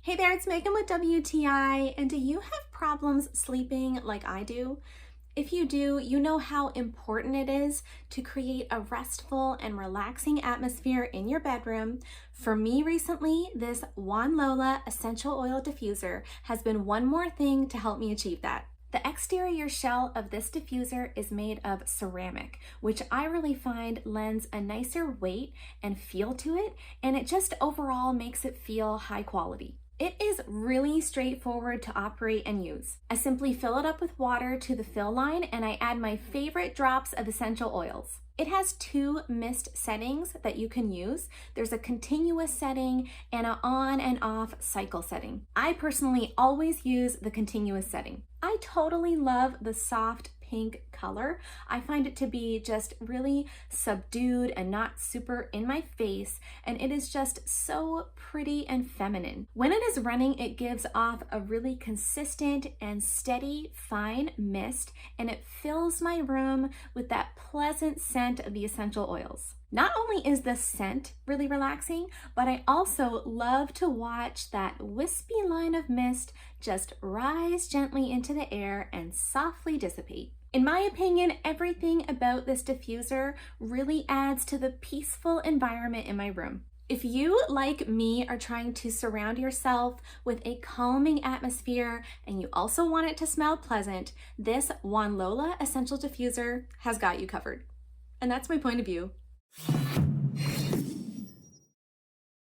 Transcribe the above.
Hey there, it's Megan with WTI, and do you have problems sleeping like I do? If you do, you know how important it is to create a restful and relaxing atmosphere in your bedroom. For me recently, this Wanlola essential oil diffuser has been one more thing to help me achieve that. The exterior shell of this diffuser is made of ceramic, which I really find lends a nicer weight and feel to it, and it just overall makes it feel high quality. It is really straightforward to operate and use. I simply fill it up with water to the fill line and I add my favorite drops of essential oils. It has two mist settings that you can use. There's a continuous setting and an on and off cycle setting. I personally always use the continuous setting. I totally love the soft pink color. I find it to be just really subdued and not super in my face, and it is just so pretty and feminine. When it is running, it gives off a really consistent and steady fine mist, and it fills my room with that pleasant scent of the essential oils. Not only is the scent really relaxing, but I also love to watch that wispy line of mist just rise gently into the air and softly dissipate. In my opinion, everything about this diffuser really adds to the peaceful environment in my room. If you, like me, are trying to surround yourself with a calming atmosphere and you also want it to smell pleasant, this Wanlola Essential Diffuser has got you covered. And that's my point of view.